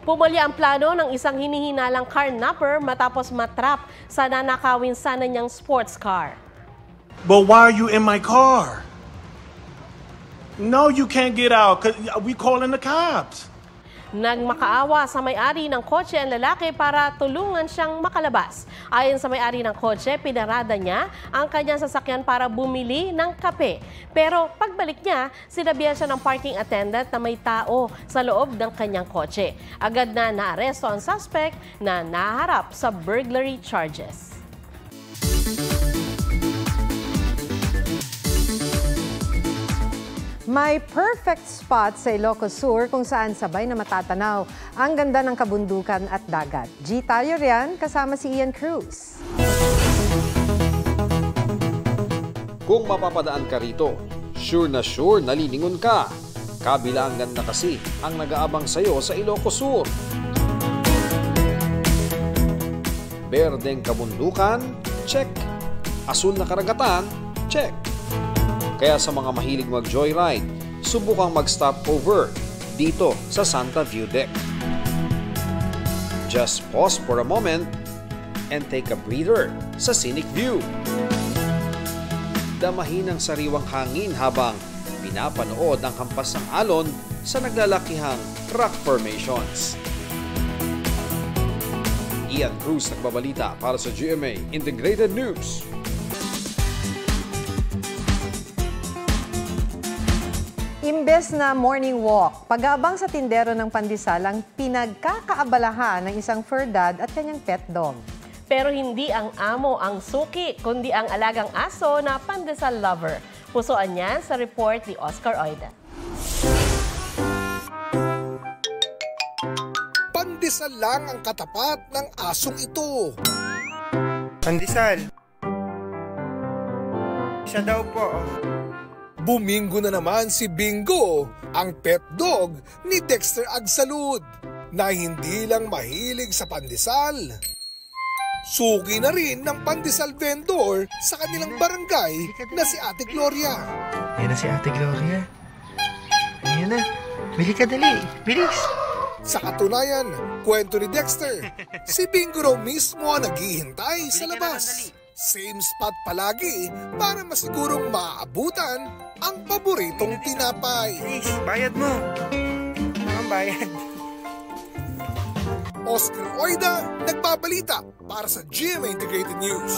Pumulya ang plano ng isang hinihinalang carnapper matapos matrap sa nanakawin sana niyang sports car. But why are you in my car? No, you can't get out. We calling the cops. Nagmakaawa sa may-ari ng kotse ang lalaki para tulungan siyang makalabas. Ayon sa may-ari ng kotse, pinarada niya ang kanyang sasakyan para bumili ng kape. Pero pagbalik niya, sinabihan siya ng parking attendant na may tao sa loob ng kanyang kotse. Agad na naaresto ang suspect na naharap sa burglary charges. May perfect spot sa Ilocos Sur kung saan sabay na matatanaw ang ganda ng kabundukan at dagat. G. tayo riyan kasama si Ian Cruz. Kung mapapadaan ka rito, sure nalilingon ka. Kabilangan na kasi ang nag-aabang sa'yo sa Ilocos Sur. Berdeng kabundukan, check. Asul na karagatan, check. Kaya sa mga mahilig mag-joyride, subukang mag-stopover dito sa Santa View Deck. Just pause for a moment and take a breather sa scenic view. Damahin ang sariwang hangin habang pinapanood ang hampas ng alon sa naglalakihang rock formations. Ian Cruz nagbabalita para sa GMA Integrated News. Imbes na morning walk, pag-aabang sa tindero ng pandesal ang pinagkakaabalahan ng isang fur dad at kanyang pet dog. Pero hindi ang amo ang suki, kundi ang alagang aso na pandesal lover. Pusuan niya sa report ni Oscar Oida. Pandesal lang ang katapat ng asong ito. Pandesal. Siya daw po. Bumingo na naman si Bingo, ang pet dog ni Dexter Agsalud, na hindi lang mahilig sa pandesal. Suki na rin ng pandesal vendor sa kanilang barangay na si Ate Gloria. Yan na si Ate Gloria. Ayan na. Bili ka dali. Bilis. Sa katunayan, kwento ni Dexter, si Bingo raw mismo ang naghihintay sa labas. Same spot palagi para masigurong maaabutan ang paboritong tinapay. Please, bayad mo. Ang bayad. Oscar Oida, nagbabalita para sa GMA Integrated News.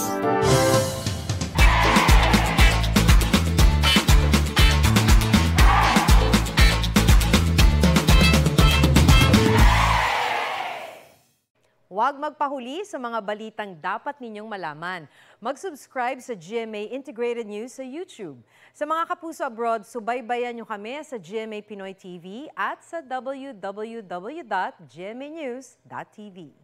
Huwag magpahuli sa mga balitang dapat ninyong malaman. Mag-subscribe sa GMA Integrated News sa YouTube. Sa mga kapuso abroad, subaybayan nyo kami sa GMA Pinoy TV at sa www.gmanews.tv.